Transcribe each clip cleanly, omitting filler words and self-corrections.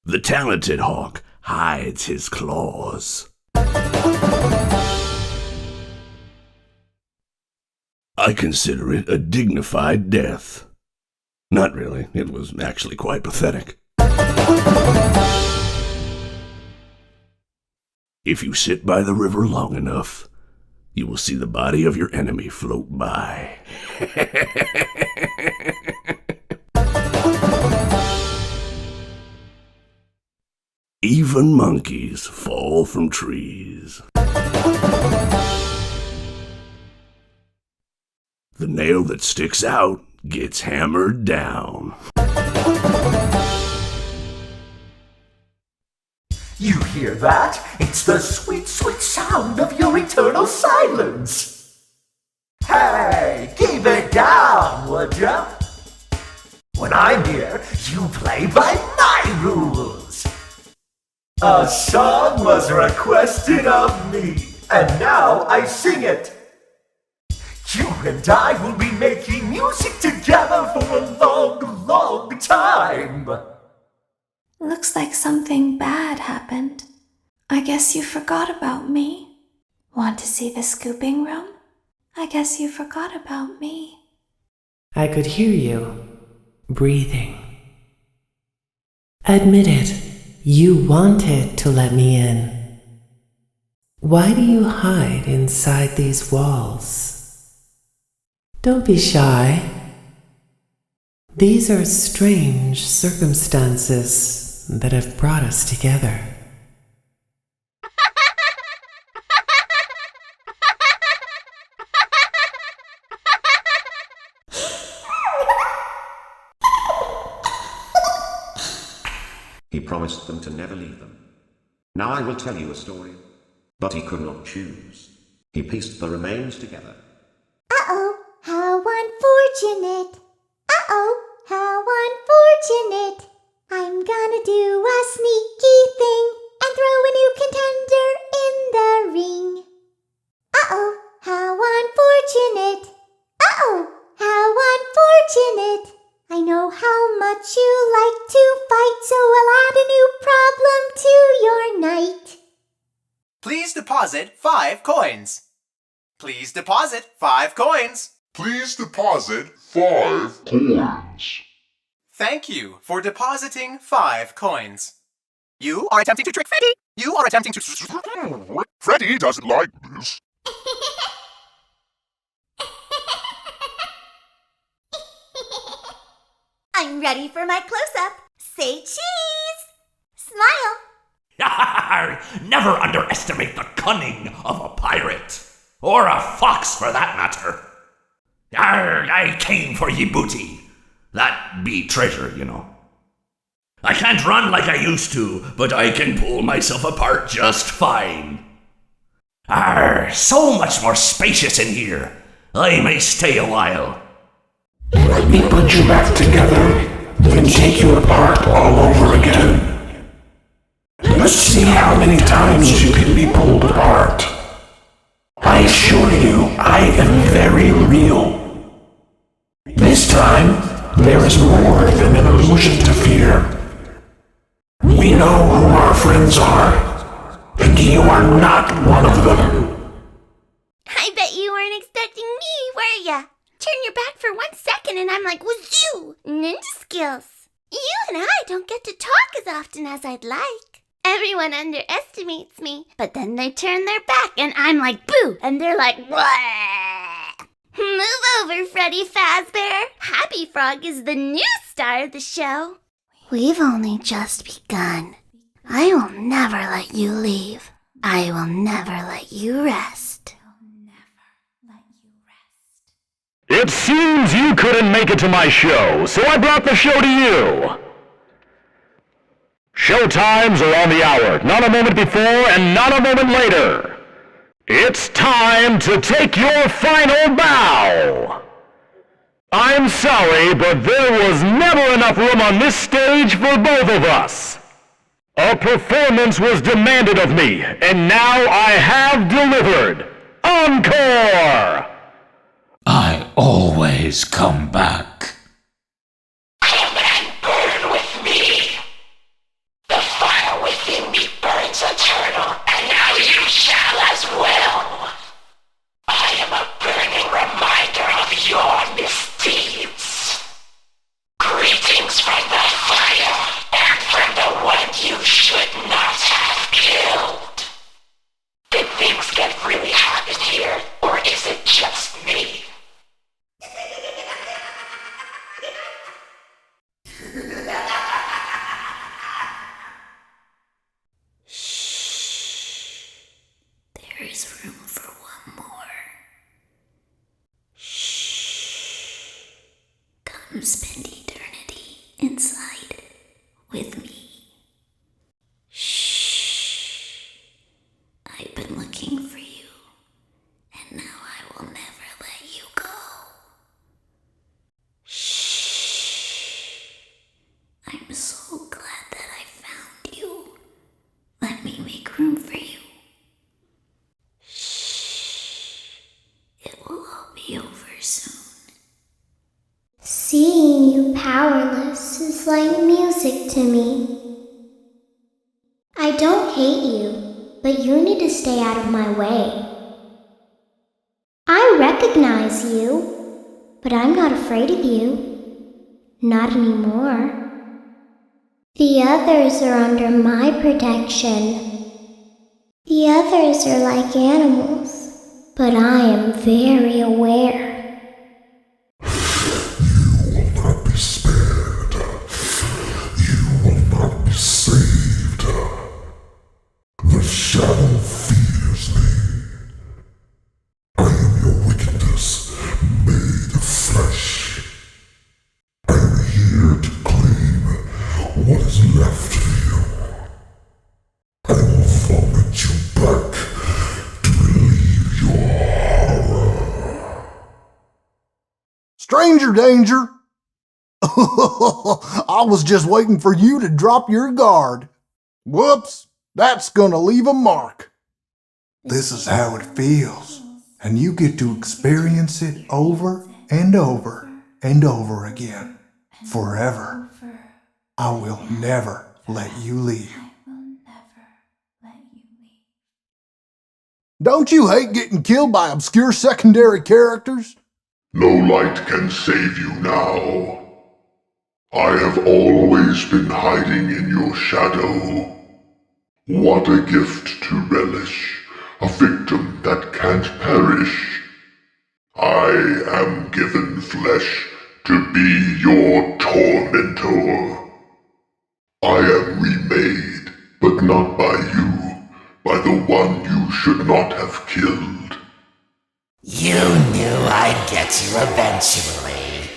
The talented hawk hides his claws. I consider it a dignified death. Not really, it was actually quite pathetic. If you sit by the river long enough, you will see the body of your enemy float by. Even monkeys fall from trees. The nail that sticks out gets hammered down. You hear that? It's the sweet, sweet sound of your eternal silence. Hey, keep it down, would ya? When I'm here, you play by my rules. A song was requested of me, and now I sing it. You and I will be making music together for a long, long time. Looks like something bad happened. I guess you forgot about me. Want to see the scooping room? I guess you forgot about me. I could hear you breathing. Admit it, you wanted to let me in. Why do you hide inside these walls? Don't be shy. These are strange circumstances that have brought us together. He promised them to never leave them. Now I will tell you a story. But he could not choose. He pieced the remains together. Uh-oh, how unfortunate. Uh-oh, how unfortunate. I'm gonna do a sneaky thing and throw a new contender in the ring. Uh-oh, how unfortunate. Uh-oh, how unfortunate. I know how much you like to fight, so I'll add a new problem to your night. Please deposit 5 coins. Please deposit 5 coins. Please deposit 5 coins. Thank you for depositing 5 coins. You are attempting to trick Freddy. You are attempting to... Freddy doesn't like this. I'm ready for my close-up. Say cheese! Smile! Never underestimate the cunning of a pirate. Or a fox, for that matter. I came for ye booty. That be treasure, you know. I can't run like I used to, but I can pull myself apart just fine. So much more spacious in here. I may stay a while. Let me put you back together, then take you apart all over again. Let's see how many times you can be pulled apart. I assure you, I am very real. This time, there is more than an illusion to fear. We know who our friends are, and you are not one of them. I bet you weren't expecting me, were ya? Turn your back for 1 second and I'm like, wazoo! Ninja skills. You and I don't get to talk as often as I'd like. Everyone underestimates me, but then they turn their back and I'm like, boo! And they're like, wah! Move over, Freddy Fazbear. Happy Frog is the new star of the show. We've only just begun. I will never let you leave. I will never let you rest. It seems you couldn't make it to my show, so I brought the show to you. Show times are on the hour, not a moment before and not a moment later. It's time to take your final bow. I'm sorry, but there was never enough room on this stage for both of us. A performance was demanded of me, and now I have delivered. Encore! I always come back. Burn with me. The there's room for one more. Shh. Come spend eternity inside with me. Shh. I've been looking for you, and now I will never let you go. Shh. I'm so glad that I found you. Let me make room for you. Shh. It will all be over soon. Seeing you powerless is like music to me. I don't hate you, but you need to stay out of my way. I recognize you, but I'm not afraid of you. Not anymore. The others are under my protection. The others are like animals, but I am very aware. You will not be spared. You will not be saved. The shadow fears me. I am your wickedness made of flesh. I am here to claim what is left of you. I will vomit you back to relieve your horror. Stranger danger! I was just waiting for you to drop your guard. Whoops, that's gonna leave a mark. This is how it feels, and you get to experience it over and over and over again, forever. I will never let you leave. Don't you hate getting killed by obscure secondary characters? No light can save you now. I have always been hiding in your shadow. What a gift to relish, a victim that can't perish. I am given flesh to be your tormentor. I am remade, but not by you, by the one you should not have killed. You knew I'd get you eventually.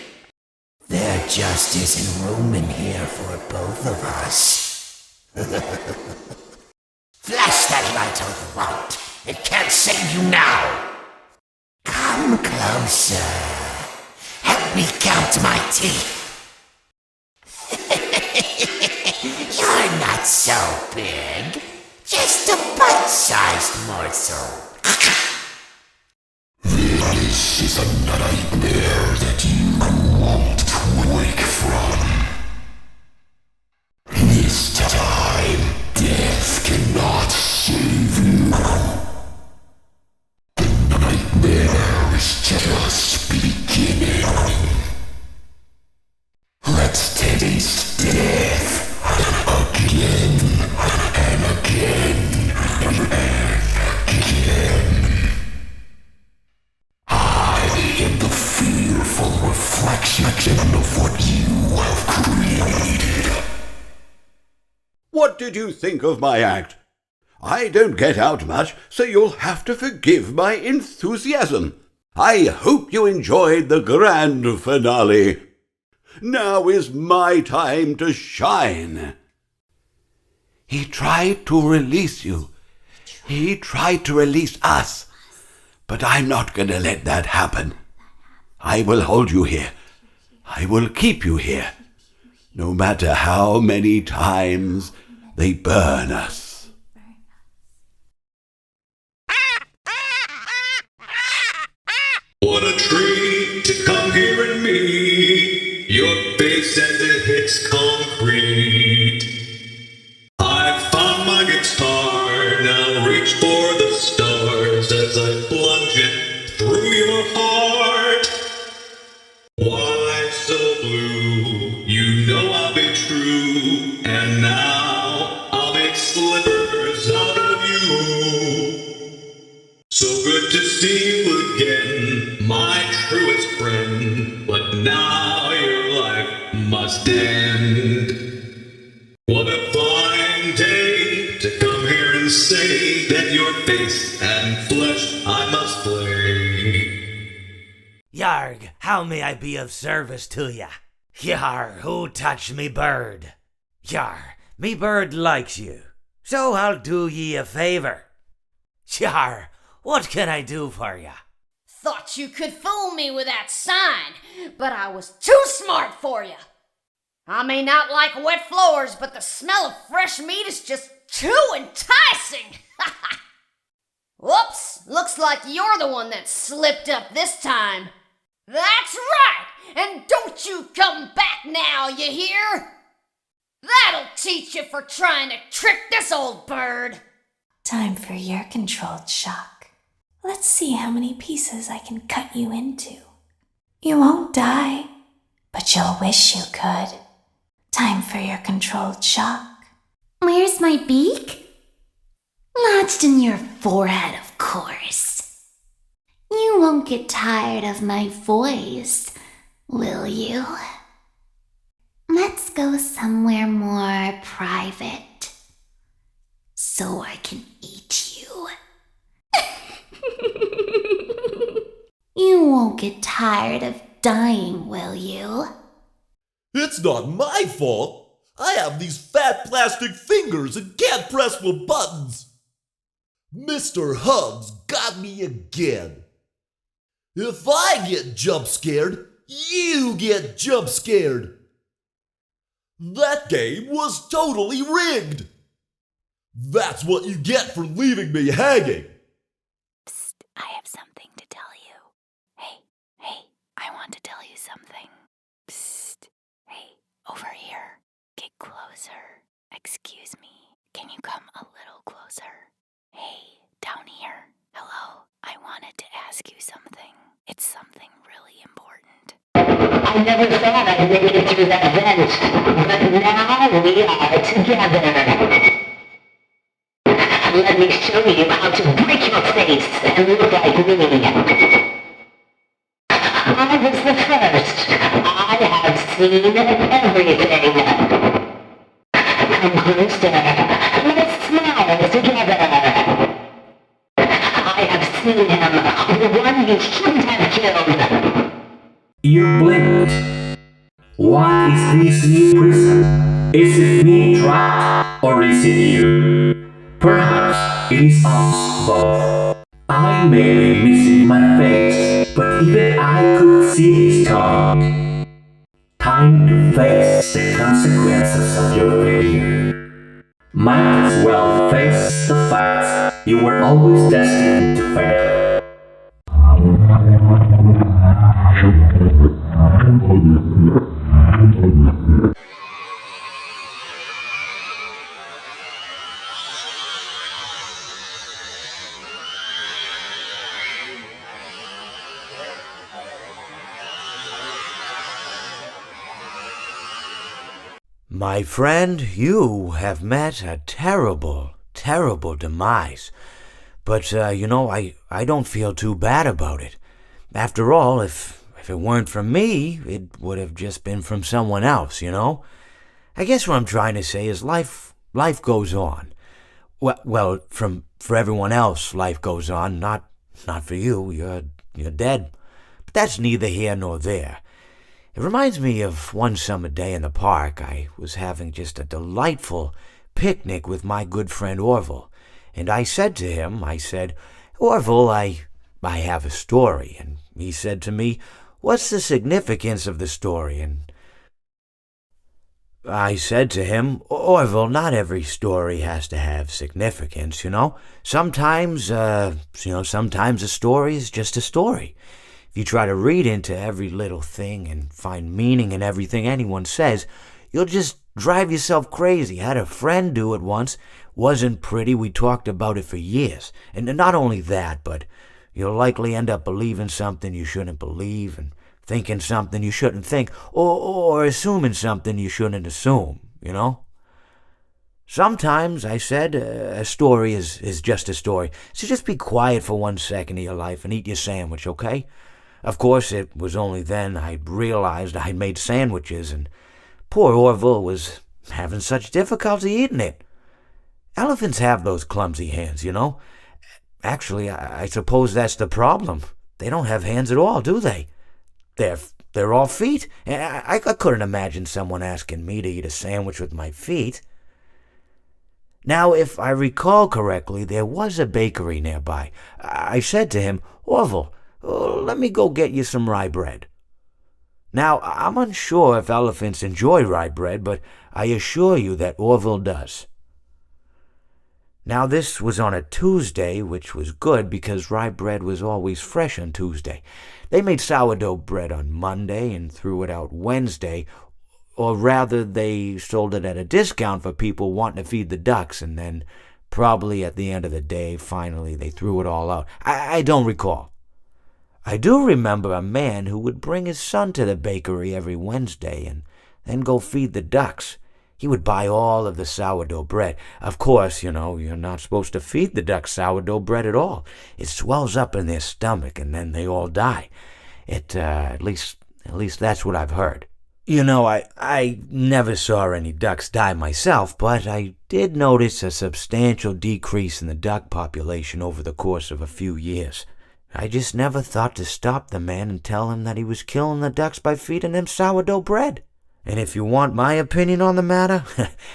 There just isn't room in here for both of us. Flash that light on the light. It can't save you now. Come closer. Help me count my teeth. You're not so big. Just a bite-sized morsel. This is a nightmare that you won't wake from. This time, death cannot save you. The nightmare is just beginning. Let's taste death again and again and again. I am the fearful reflection of what you have created. What did you think of my act? I don't get out much, so you'll have to forgive my enthusiasm. I hope you enjoyed the grand finale. Now is my time to shine. He tried to release you. He tried to release us. But I'm not going to let that happen. I will hold you here. I will keep you here, no matter how many times they burn us. What a treat to come here and meet your face as it hits concrete. I found my guitar, now reach for the stars as I plunge it through your heart. Why so blue? You know I'll be true, and now I'll make slippers out of you. So good to see you again, my truest friend, but now your life must end. What a fine day to come here and say that you're face and flesh I must play. Yarg, how may I be of service to ya? Yar, who touched me bird? Yar, me bird likes you, so I'll do ye a favor. Yar, what can I do for ya? Thought you could fool me with that sign, but I was too smart for you. I may not like wet floors, but the smell of fresh meat is just too enticing. Whoops, looks like you're the one that slipped up this time. That's right, and don't you come back now, you hear? That'll teach you for trying to trick this old bird. Time for your controlled shock. Let's see how many pieces I can cut you into. You won't die, but you'll wish you could. Time for your controlled shock. Where's my beak? Lodged in your forehead, of course. You won't get tired of my voice, will you? Let's go somewhere more private, so I can eat you. You won't get tired of dying, will you? It's not my fault. I have these fat plastic fingers and can't press the buttons. Mr. Hugs got me again. If I get jump scared, you get jump scared. That game was totally rigged. That's what you get for leaving me hanging. Psst, I have something to tell you. Hey, I want to tell you something. Psst, hey, over here. Get closer. Excuse me. Can you come a little closer? Hey, down here. Hello, I wanted to ask you something. It's something really important. I never thought I'd make it through that vent, but now we are together. Let me show you how to break your face and look like me. I was the first. I have seen everything. Come closer. Let's smile together. I have seen him, the one you shouldn't have killed. You blinked. What is this new prison? Is it me trapped, or is it you? Perhaps it is us both. I may be missing my face, but even I could see his tongue. Time to face the consequences of your failure. Might as well face the facts. You were always destined to fail. My friend, you have met a terrible, terrible demise. But, I don't feel too bad about it. After all, if it weren't from me, it would have just been from someone else, I guess what I'm trying to say is life goes on. Well, for everyone else, life goes on, not for you. You're dead. But that's neither here nor there. It reminds me of one summer day in the park. I was having just a delightful picnic with my good friend Orville. And I said to him, Orville, I have a story. And he said to me, what's the significance of the story? And I said to him, Orville, not every story has to have significance, Sometimes a story is just a story. If you try to read into every little thing and find meaning in everything anyone says, you'll just drive yourself crazy. I had a friend do it once. Wasn't pretty. We talked about it for years. And not only that, but you'll likely end up believing something you shouldn't believe and thinking something you shouldn't think or assuming something you shouldn't assume, Sometimes, I said, a story is just a story. So just be quiet for 1 second of your life and eat your sandwich, okay? Of course, it was only then I realized I'd made sandwiches, and poor Orville was having such difficulty eating it. Elephants have those clumsy hands, Actually, I suppose that's the problem. They don't have hands at all, do they? They're all feet. I couldn't imagine someone asking me to eat a sandwich with my feet. Now, if I recall correctly, there was a bakery nearby. I said to him, Orville, let me go get you some rye bread. Now, I'm unsure if elephants enjoy rye bread, but I assure you that Orville does. Now, this was on a Tuesday, which was good because rye bread was always fresh on Tuesday. They made sourdough bread on Monday and threw it out Wednesday, or rather, they sold it at a discount for people wanting to feed the ducks, and then probably at the end of the day, finally, they threw it all out. I don't recall. I do remember a man who would bring his son to the bakery every Wednesday and then go feed the ducks. He would buy all of the sourdough bread. Of course, you're not supposed to feed the ducks sourdough bread at all. It swells up in their stomach and then they all die. At least that's what I've heard. I never saw any ducks die myself, but I did notice a substantial decrease in the duck population over the course of a few years. I just never thought to stop the man and tell him that he was killing the ducks by feeding them sourdough bread. And if you want my opinion on the matter,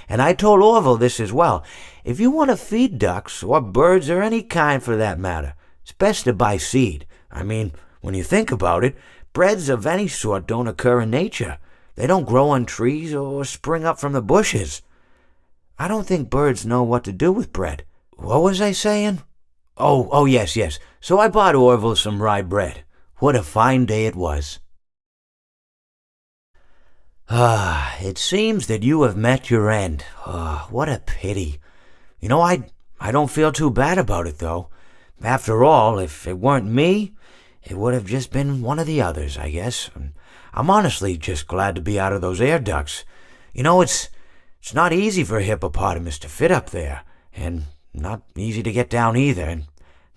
and I told Orville this as well, if you want to feed ducks, or birds, or any kind for that matter, it's best to buy seed. I mean, when you think about it, breads of any sort don't occur in nature. They don't grow on trees or spring up from the bushes. I don't think birds know what to do with bread. What was I saying? Oh, yes. So I bought Orville some rye bread. What a fine day it was. It seems that you have met your end. What a pity. I don't feel too bad about it, though. After all, if it weren't me, it would have just been one of the others, I guess. I'm honestly just glad to be out of those air ducts. It's not easy for a hippopotamus to fit up there, and not easy to get down either, and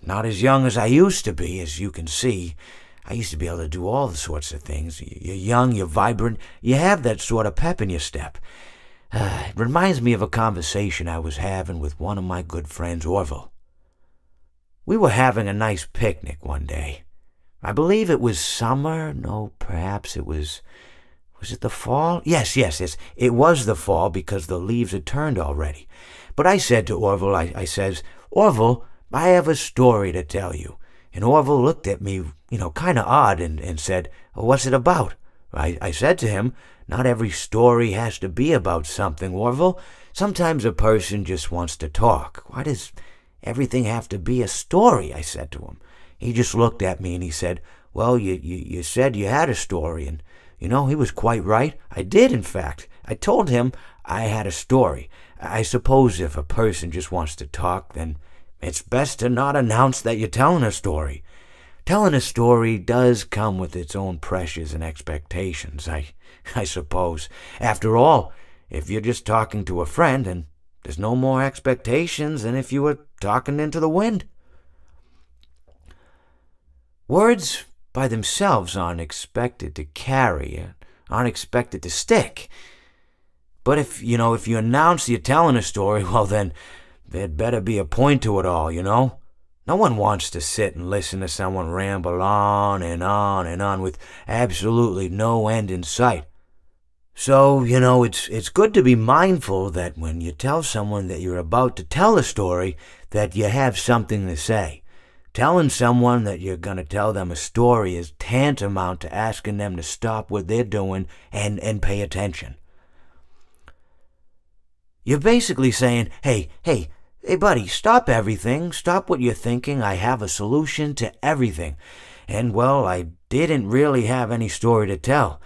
not as young as I used to be, as you can see. I used to be able to do all the sorts of things. You're young, you're vibrant, you have that sort of pep in your step. It reminds me of a conversation I was having with one of my good friends, Orville. We were having a nice picnic one day. I believe it was summer. No, perhaps it was... Was it the fall? Yes, it was the fall because the leaves had turned already. But I said to Orville, I says, Orville, I have a story to tell you. And Orville looked at me, kind of odd and said, what's it about? I said to him, not every story has to be about something, Orville. Sometimes a person just wants to talk. Why does everything have to be a story? I said to him. He just looked at me and he said, well, you said you had a story. And, he was quite right. I did, in fact. I told him I had a story. I suppose if a person just wants to talk, then it's best to not announce that you're telling a story. Telling a story does come with its own pressures and expectations, I suppose. After all, if you're just talking to a friend, then there's no more expectations than if you were talking into the wind. Words by themselves aren't expected to carry, aren't expected to stick. But if you announce you're telling a story, well then, there'd better be a point to it all, No one wants to sit and listen to someone ramble on and on and on with absolutely no end in sight. So, it's good to be mindful that when you tell someone that you're about to tell a story, that you have something to say. Telling someone that you're going to tell them a story is tantamount to asking them to stop what they're doing and pay attention. You're basically saying, hey, buddy, stop everything. Stop what you're thinking. I have a solution to everything. And, well, I didn't really have any story to tell.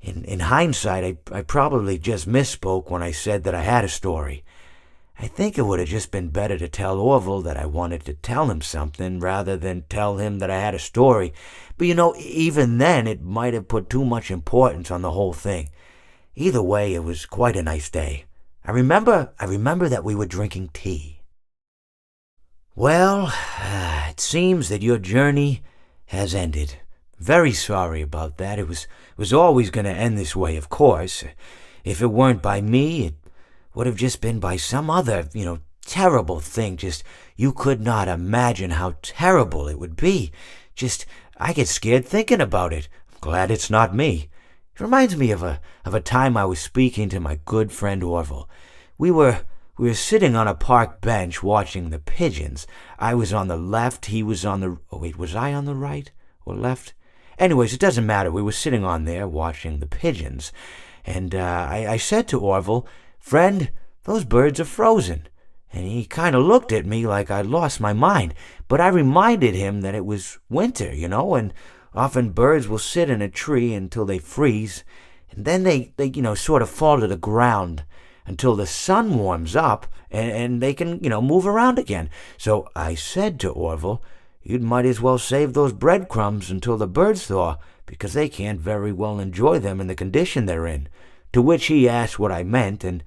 In hindsight, I probably just misspoke when I said that I had a story. I think it would have just been better to tell Orville that I wanted to tell him something rather than tell him that I had a story. But, even then, it might have put too much importance on the whole thing. Either way, it was quite a nice day. I remember that we were drinking tea. Well, it seems that your journey has ended. Very sorry about that. It was always going to end this way, of course. If it weren't by me, it would have just been by some other, terrible thing. Just, you could not imagine how terrible it would be. Just, I get scared thinking about it. I'm glad it's not me. It reminds me of a time I was speaking to my good friend Orville. We were sitting on a park bench watching the pigeons. I was on the left, he was on the... Oh, wait, was I on the right or left? Anyways, it doesn't matter. We were sitting on there watching the pigeons. And I said to Orville, "Friend, those birds are frozen." And he kind of looked at me like I'd lost my mind. But I reminded him that it was winter, and often birds will sit in a tree until they freeze. And then they sort of fall to the ground until the sun warms up and they can, move around again. So I said to Orville, "You might as well save those breadcrumbs until the birds thaw, because they can't very well enjoy them in the condition they're in." To which he asked what I meant, and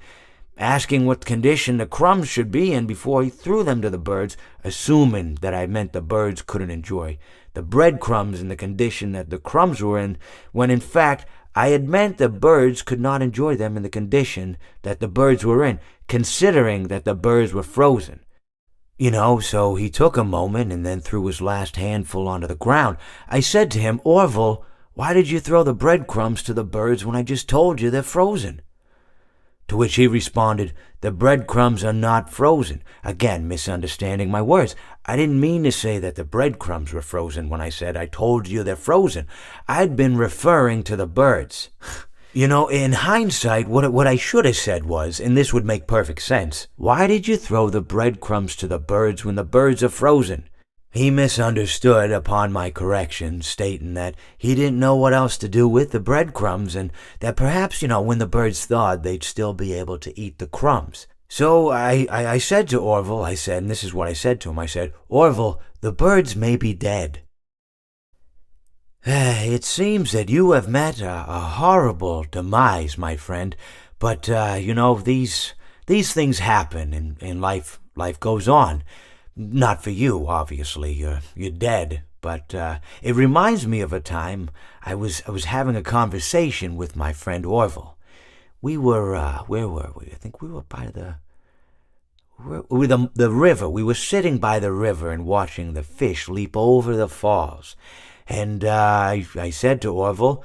asking what condition the crumbs should be in before he threw them to the birds, assuming that I meant the birds couldn't enjoy the breadcrumbs in the condition that the crumbs were in, when in fact I had meant the birds could not enjoy them in the condition that the birds were in, considering that the birds were frozen. So he took a moment and then threw his last handful onto the ground. I said to him, "Orville, why did you throw the breadcrumbs to the birds when I just told you they're frozen?" To which he responded, "The breadcrumbs are not frozen." Again, misunderstanding my words. I didn't mean to say that the breadcrumbs were frozen when I said I told you they're frozen. I'd been referring to the birds. In hindsight, what I should have said was, and this would make perfect sense, "Why did you throw the breadcrumbs to the birds when the birds are frozen?" He misunderstood upon my correction, stating that he didn't know what else to do with the breadcrumbs, and that perhaps, when the birds thawed, they'd still be able to eat the crumbs. So I said to Orville, and this is what I said to him, I said, "Orville, the birds may be dead." It seems that you have met a horrible demise, my friend, but, these things happen, and life goes on. Not for you, obviously, you're dead, but it reminds me of a time I was having a conversation with my friend Orville. We were, where were we? I think we were by the river. We were sitting by the river and watching the fish leap over the falls. And I said to Orville,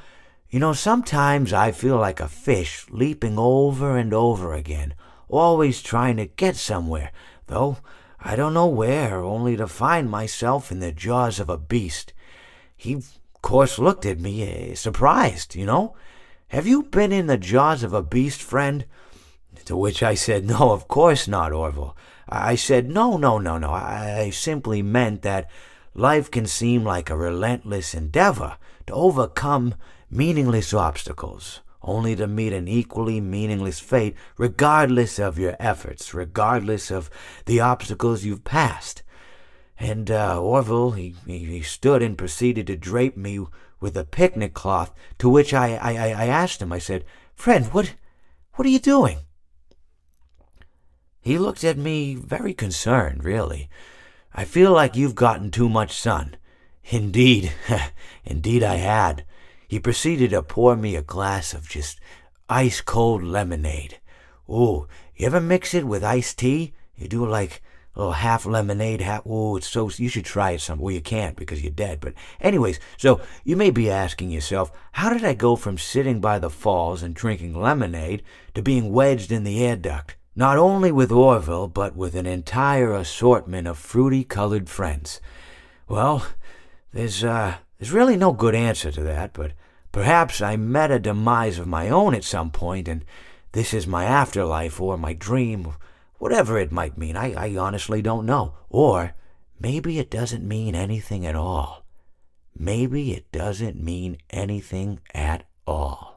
"Sometimes I feel like a fish leaping over and over again, always trying to get somewhere, though I don't know where, only to find myself in the jaws of a beast." He, of course, looked at me, surprised, "Have you been in the jaws of a beast, friend?" To which I said, "No, of course not, Orville." I said, No. I simply meant that life can seem like a relentless endeavor to overcome meaningless obstacles, only to meet an equally meaningless fate, regardless of your efforts, regardless of the obstacles you've passed. And Orville, he stood and proceeded to drape me with a picnic cloth, to which I asked him, I said, "Friend, what are you doing?" He looked at me very concerned, really. "I feel like you've gotten too much sun." Indeed, indeed I had. He proceeded to pour me a glass of just ice-cold lemonade. Ooh, you ever mix it with iced tea? You do like a little half lemonade, you should try it some. Well, you can't because you're dead. But anyways, so you may be asking yourself, how did I go from sitting by the falls and drinking lemonade to being wedged in the air duct? Not only with Orville, but with an entire assortment of fruity-colored friends. Well, there's really no good answer to that, but perhaps I met a demise of my own at some point, and this is my afterlife or my dream, whatever it might mean. I honestly don't know. Or maybe it doesn't mean anything at all. Maybe it doesn't mean anything at all.